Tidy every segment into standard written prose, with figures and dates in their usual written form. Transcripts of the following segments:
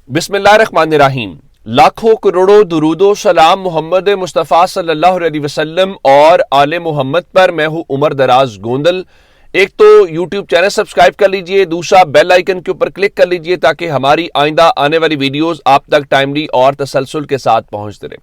बिस्मिल्लाहिर्रहमानिर्रहीम। लाखों करोड़ों दुरूदो सलाम मोहम्मद मुस्तफ़ा सल्लल्लाहु अलैहि वसल्लम और आले मोहम्मद पर। मैं हूँ उमर दराज गोंदल। एक तो यूट्यूब चैनल सब्सक्राइब कर लीजिए, दूसरा बेल आइकन के ऊपर क्लिक कर लीजिए ताकि हमारी आइंदा आने वाली वीडियोस आप तक टाइमली और तसलसल के साथ पहुंचते रहे।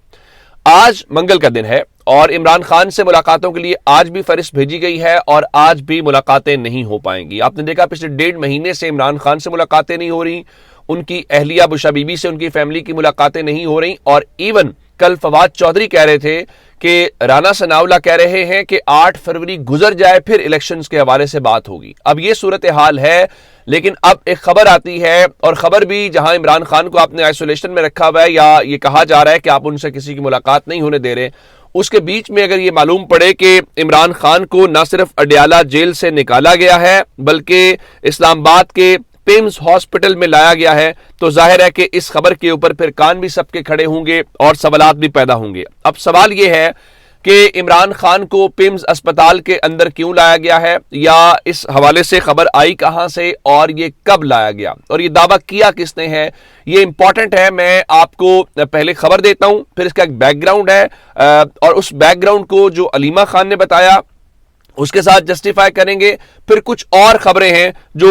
आज मंगल का दिन है और इमरान खान से मुलाकातों के लिए आज भी फहरिस्त भेजी गई है और आज भी मुलाकातें नहीं हो पाएंगी। आपने देखा पिछले 1.5 महीने से इमरान खान से मुलाकातें नहीं हो रही, उनकी अहलिया बुशा बीबी से उनकी फैमिली की मुलाकातें नहीं हो रही। और इवन कल फवाद चौधरी कह रहे थे कि राना सनाउल्लाह कह रहे हैं कि 8 फरवरी गुजर जाए फिर इलेक्शंस के हवाले से बात होगी। अब ये सूरत हाल है, लेकिन अब एक खबर आती है और खबर भी जहां इमरान खान को आपने आइसोलेशन में रखा हुआ है या ये कहा जा रहा है कि आप उनसे किसी की मुलाकात नहीं होने दे रहे, उसके बीच में अगर ये मालूम पड़े कि इमरान खान को न सिर्फ अडयाला जेल से निकाला गया है बल्कि इस्लामाबाद के पिम्स हॉस्पिटल में लाया गया है, तो जाहिर है कि इस खबर के ऊपर फिर कान भी सबके खड़े होंगे और सवालात भी पैदा होंगे। अब सवाल यह है कि इमरान खान को पिम्स अस्पताल के अंदर क्यों लाया गया है, या इस हवाले से खबर आई कहां से और ये कब लाया गया और ये दावा किया किसने है, ये इंपॉर्टेंट है। मैं आपको पहले खबर देता हूं, फिर इसका एक बैकग्राउंड है और उस बैकग्राउंड को जो अलीमा खान ने बताया उसके साथ जस्टिफाई करेंगे। फिर कुछ और खबरें हैं जो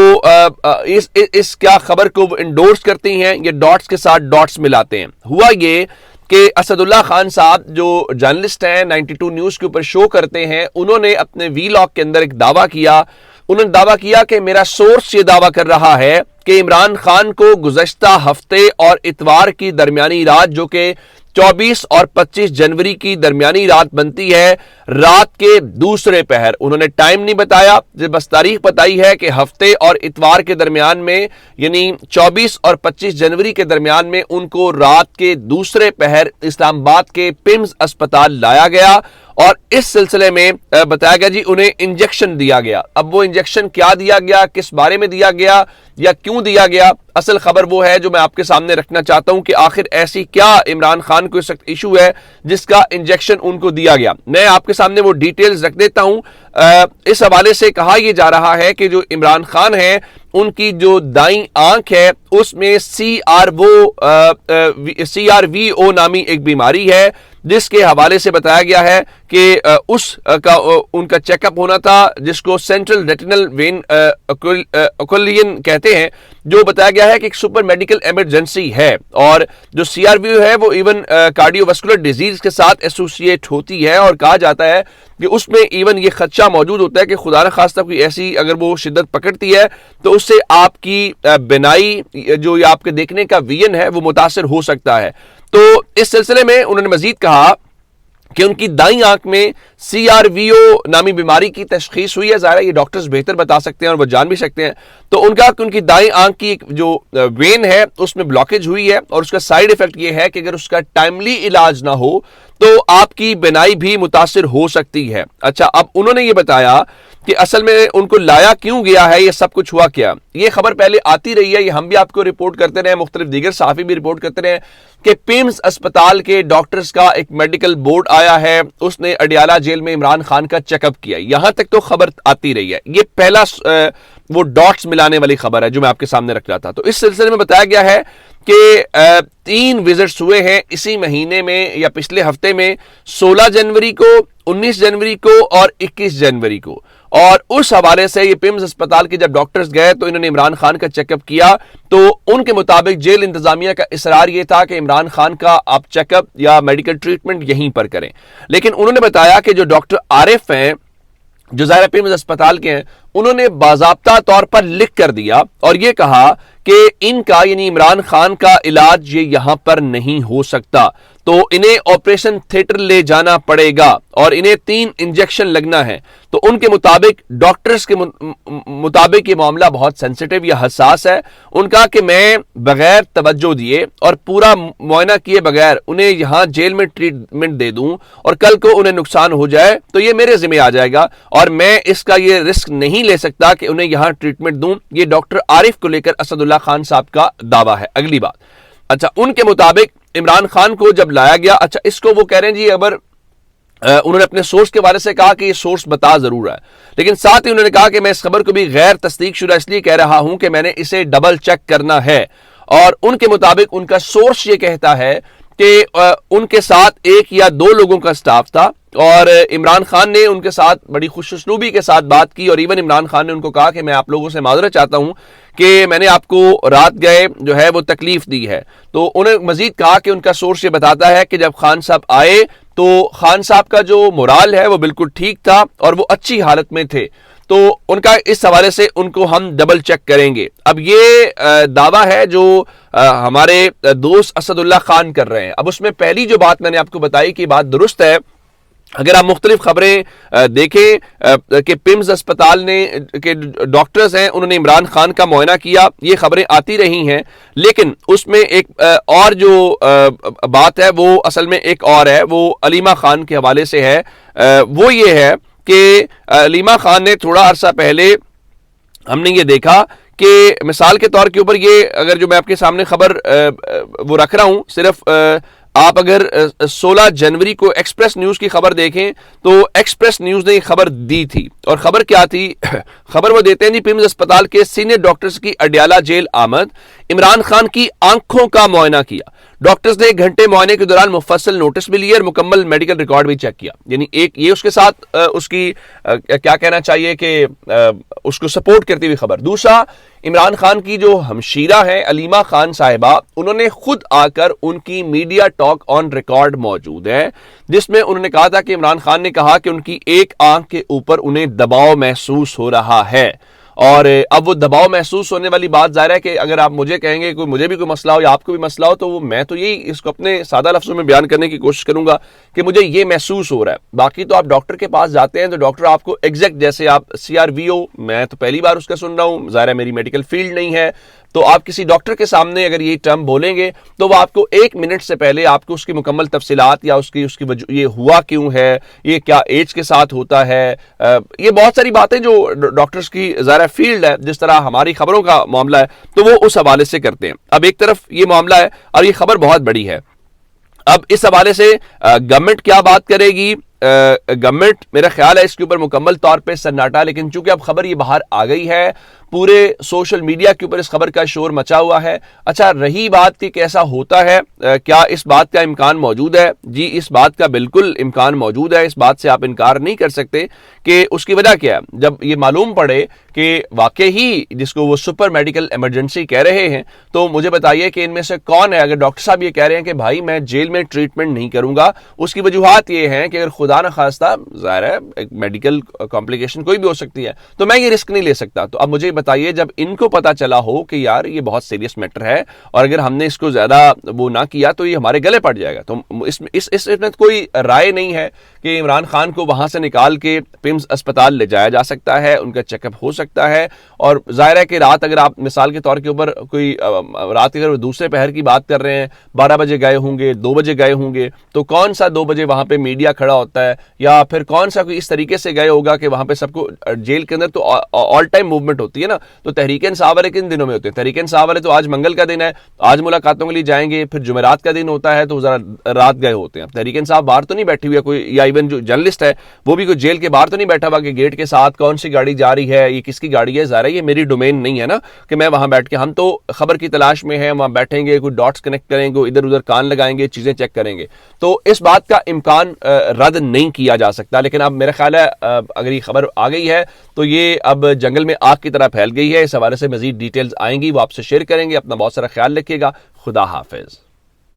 इस क्या खबर को इंडोर्स करती हैं, ये डॉट्स के साथ डॉट्स मिलाते हैं। हुआ ये कि असदुल्ला खान साहब जो जर्नलिस्ट हैं, 92 न्यूज के ऊपर शो करते हैं, उन्होंने अपने वीलॉग के अंदर एक दावा किया। उन्होंने दावा किया कि मेरा सोर्स ये दावा कर रहा है कि इमरान खान को गुज़श्ता हफ्ते और इतवार की दरमियानी रात, जो कि 24 और 25 जनवरी की दरमियानी रात बनती है, रात के दूसरे पहर, उन्होंने टाइम नहीं बताया, बस तारीख बताई है कि हफ्ते और इतवार के दरमियान में, यानी 24 और 25 जनवरी के दरमियान में उनको रात के दूसरे पहर इस्लामाबाद के पिम्स अस्पताल लाया गया और इस सिलसिले में बताया गया जी उन्हें इंजेक्शन दिया गया। अब वो इंजेक्शन क्या दिया गया, किस बारे में दिया गया या क्यों दिया गया, असल खबर वो है जो मैं आपके सामने रखना चाहता हूं कि आखिर ऐसी क्या इमरान खान को इस वक्त इशू है जिसका इंजेक्शन उनको दिया गया। मैं आपके सामने वो डिटेल्स रख देता हूं। इस हवाले से कहा यह जा रहा है कि जो इमरान खान है उनकी जो दाईं आंख है उसमें CRVO नामी एक बीमारी है, जिसके हवाले से बताया गया है कि उनका चेकअप होना था, जिसको सेंट्रल रेटिनल वेन ओक्लूजन कहते हैं, जो बताया गया है कि एक सुपर मेडिकल इमरजेंसी है। और जो CRVO है वो इवन कार्डियोवास्कुलर डिजीज के साथ एसोसिएट होती है और कहा जाता है कि उसमें इवन ये खदशा मौजूद होता है कि खुदा न खास्ता कोई ऐसी अगर वो शिद्दत पकड़ती है तो उससे आपकी बिनाई, जो आपके देखने का विजन है, वो मुतासर हो सकता है। तो इस सिलसिले में उन्होंने मजीद कहा कि उनकी दाईं आंख में CRVO नामी बीमारी की तशखीस हुई है। ज़ाहिर है ये डॉक्टर्स बेहतर बता सकते हैं और वो जान भी सकते हैं। तो उनका कि उनकी दाईं आंख की जो वेन है उसमें ब्लॉकेज हुई है और उसका साइड इफेक्ट ये है कि अगर उसका टाइमली इलाज ना हो तो आपकी बिनाई भी मुतासिर हो सकती है। अच्छा, अब उन्होंने ये बताया कि असल में उनको लाया क्यों गया है, ये सब कुछ हुआ क्या। ये खबर पहले आती रही है, ये हम भी आपको रिपोर्ट करते रहे, मुख्तलिफ दीगर सहाफ़ी भी रिपोर्ट करते रहे कि पिम्स अस्पताल के डॉक्टर्स का एक मेडिकल बोर्ड आया है, उसने अडयाला जेल में इमरान खान का चेकअप किया। यहां तक तो खबर आती रही है। ये पहला वो डॉट्स मिलाने वाली खबर है जो मैं आपके सामने रख रहा था। तो इस सिलसिले में बताया गया है कि 3 विजिट्स हुए हैं इसी महीने में या पिछले हफ्ते में, 16 जनवरी को, 19 जनवरी को और 21 जनवरी को। और उस हवाले से ये पिम्स अस्पताल के जब डॉक्टर्स गए तो इन्होंने इमरान खान का चेकअप किया, तो उनके मुताबिक जेल इंतजामिया का इसरार ये था कि इमरान खान का आप चेकअप या मेडिकल ट्रीटमेंट यहीं पर करें। लेकिन उन्होंने बताया कि जो डॉक्टर आरिफ हैं, जो ज़ाहिर पिम्स अस्पताल के हैं, उन्होंने बाज़ाब्ता तौर पर लिख कर दिया और यह कहा कि इनका, यानी इमरान खान का इलाज ये यहां पर नहीं हो सकता, तो इन्हें ऑपरेशन थिएटर ले जाना पड़ेगा और इन्हें 3 इंजेक्शन लगना है। तो उनके मुताबिक, डॉक्टर्स के मुताबिक ये मामला बहुत सेंसिटिव या हसास है। उनका कि मैं बगैर तवज्जो दिए और पूरा मुआयना किए बगैर उन्हें यहां जेल में ट्रीटमेंट दे दूं और कल को उन्हें नुकसान हो जाए तो ये मेरे जिम्मे आ जाएगा और मैं इसका ये रिस्क नहीं ले सकता कि उन्हें यहां ट्रीटमेंट दूं। ये डॉक्टर आरिफ को लेकर असदुल्ला खान साहब का दावा है। अगली बात, अच्छा, उनके मुताबिक इमरान खान को जब लाया गया, अच्छा इसको वो कह रहे हैं जी, अगर उन्होंने अपने सोर्स के बारे से कहा कि ये सोर्स बता जरूर है, लेकिन साथ ही उन्होंने कहा कि मैं इस खबर को भी गैर तस्दीक शुदा इसलिए कह रहा हूं कि मैंने इसे डबल चेक करना है اور ان کے مطابق ان کا سورس یہ کہتا ہے کہ ان کے ساتھ ایک یا دو لوگوں کا سٹاف تھا اور عمران خان نے ان کے ساتھ بڑی خوش اسلوبی کے ساتھ بات کی اور ایون عمران خان نے ان کو کہا کہ میں آپ لوگوں سے معذرت چاہتا ہوں کہ میں نے آپ کو رات گئے جو ہے وہ تکلیف دی ہے. تو انہیں مزید کہا کہ ان کا سورس یہ بتاتا ہے کہ جب خان صاحب آئے تو خان صاحب کا جو مورال ہے وہ بالکل ٹھیک تھا اور وہ اچھی حالت میں تھے. تو ان کا اس حوالے سے ان کو ہم ڈبل چیک کریں گے. اب یہ دعویٰ ہے جو ہمارے دوست اسد اللہ خان کر رہے ہیں. اب اس میں پہلی جو بات میں نے آپ کو بتائی کہ بات درست ہے. اگر آپ مختلف خبریں دیکھیں کہ پیمز اسپتال نے کہ ڈاکٹرز ہیں انہوں نے عمران خان کا معائنہ کیا, یہ خبریں آتی رہی ہیں, لیکن اس میں ایک اور جو بات ہے وہ اصل میں ایک اور ہے, وہ علیمہ خان کے حوالے سے ہے. وہ یہ ہے کہ علیمہ خان نے تھوڑا عرصہ پہلے ہم نے یہ دیکھا کہ مثال کے طور کے اوپر یہ اگر جو میں آپ کے سامنے خبر وہ رکھ رہا ہوں, صرف آپ اگر 16 جنوری کو ایکسپریس نیوز کی خبر دیکھیں تو ایکسپریس نیوز نے یہ خبر دی تھی. اور خبر کیا تھی؟ خبر وہ دیتے ہیں جی پیمز اسپتال کے سینئر ڈاکٹرز کی اڈیالہ جیل آمد, عمران خان کی آنکھوں کا معائنہ کیا. ڈاکٹرز نے گھنٹے معائنے کے دوران مفصل نوٹس بھی لیے اور مکمل میڈیکل ریکارڈ بھی چیک کیا. یعنی ایک یہ اس کے ساتھ اس کی کیا کہنا چاہیے کہ اس کو سپورٹ کرتی ہوئی خبر. دوسرا, عمران خان کی جو ہمشیرہ ہیں علیمہ خان صاحبہ, انہوں نے خود آ کر ان کی میڈیا ٹاک آن ریکارڈ موجود ہے جس میں انہوں نے کہا تھا کہ عمران خان نے کہا کہ ان کی ایک آنکھ کے اوپر انہیں دباؤ محسوس ہو رہا ہے. اور اب وہ دباؤ محسوس ہونے والی بات ظاہر ہے کہ اگر آپ مجھے کہیں گے کوئی مجھے بھی کوئی مسئلہ ہو یا آپ کو بھی مسئلہ ہو تو میں تو یہی اس کو اپنے سادہ لفظوں میں بیان کرنے کی کوشش کروں گا کہ مجھے یہ محسوس ہو رہا ہے. باقی تو آپ ڈاکٹر کے پاس جاتے ہیں تو ڈاکٹر آپ کو ایگزیکٹ, جیسے آپ CRVO, میں تو پہلی بار اس کا سن رہا ہوں, ظاہر ہے میری میڈیکل فیلڈ نہیں ہے, تو آپ کسی ڈاکٹر کے سامنے اگر یہ ٹرم بولیں گے تو وہ آپ کو 1 منٹ سے پہلے آپ کو اس کی مکمل تفصیلات یا اس کی یہ ہوا کیوں ہے, یہ کیا ایج کے ساتھ ہوتا ہے, یہ بہت ساری باتیں جو ڈاکٹرز کی ظاہر فیلڈ ہے, جس طرح ہماری خبروں کا معاملہ ہے تو وہ اس حوالے سے کرتے ہیں. اب ایک طرف یہ معاملہ ہے اور یہ خبر بہت بڑی ہے. اب اس حوالے سے گورنمنٹ کیا بات کرے گی؟ گورنمنٹ میرا خیال ہے اس کے اوپر مکمل طور پہ سناٹا, لیکن چونکہ اب خبر یہ باہر آ گئی ہے, پورے سوشل میڈیا کے اوپر اس خبر کا شور مچا ہوا ہے. اچھا, رہی بات کہ کیسا ہوتا ہے, کیا اس بات کا امکان موجود ہے؟ جی اس بات کا بالکل امکان موجود ہے, اس بات سے آپ انکار نہیں کر سکتے کہ اس کی وجہ کیا ہے. جب یہ معلوم پڑے کہ واقعی جس کو وہ سپر میڈیکل ایمرجنسی کہہ رہے ہیں, تو مجھے بتائیے کہ ان میں سے کون ہے, اگر ڈاکٹر صاحب یہ کہہ رہے ہیں کہ بھائی میں جیل میں ٹریٹمنٹ نہیں کروں گا, اس کی وجوہات یہ ہیں کہ اگر خدا نہ خواستہ ظاہر ہے ایک میڈیکل کمپلیکیشن کوئی بھی ہو سکتی ہے تو میں یہ رسک نہیں لے سکتا. تو اب مجھے بتائیے جب ان کو پتا چلا ہو کہ یار یہ بہت سیریس میٹر ہے اور اگر ہم نے اس کو زیادہ وہ نہ کیا تو یہ ہمارے گلے پڑ جائے گا, تو اس میں کوئی رائے نہیں ہے کہ عمران خان کو وہاں سے نکال کے پیمز اسپتال لے جایا جا سکتا ہے, ان کا چیک اپ ہو سکتا ہے. اور ظاہر ہے کہ رات اگر آپ مثال کے طور کے اوپر کوئی رات اگر دوسرے پہر کی بات کر رہے ہیں, 12 بجے گئے ہوں گے, 2 بجے گئے ہوں گے, تو کون سا 2 بجے وہاں پہ میڈیا کھڑا ہوتا ہے, یا پھر کون سا کوئی اس طریقے سے گئے ہوگا کہ وہاں پہ سب کو جیل کے اندر تو آل ٹائم موومنٹ ہوتی ہے نا. تو تحریک انصاف والے کن دنوں میں ہوتے ہیں؟ تحریک انصاف والے تو آج منگل کا دن ہے, آج ملاقاتوں کے لیے جائیں گے, پھر جمعرات کا دن ہوتا ہے تو ذرا رات گئے ہوتے ہیں. تحریک انصاف باہر تو نہیں بیٹھی ہوئی ہے کوئی, یا ایون جو جرنلسٹ ہے وہ بھی کوئی جیل کے باہر تو نہیں بیٹھا ہوا کہ گیٹ کے ساتھ کون سی گاڑی جا رہی ہے, یہ کس کی گاڑی ہے. ظاہر ہے یہ میری ڈومین نہیں ہے نا کہ میں وہاں بیٹھ کے, ہم تو خبر کی تلاش میں ہیں, وہاں بیٹھیں گے, کوئی ڈاٹس کنیکٹ کریں گے, ادھر ادھر کان لگائیں گے, چیزیں چیک کریں گے. تو اس بات کا امکان رد نہیں کیا جا سکتا. لیکن اب میرا خیال ہے اگر یہ خبر آ گئی ہے تو یہ اب جنگل میں آگ کی طرح پھیل گئی ہے. اس حوالے سے مزید ڈیٹیلز آئیں گی, وہ آپ سے شیئر کریں گے. اپنا بہت سارا خیال رکھیے گا. خدا حافظ.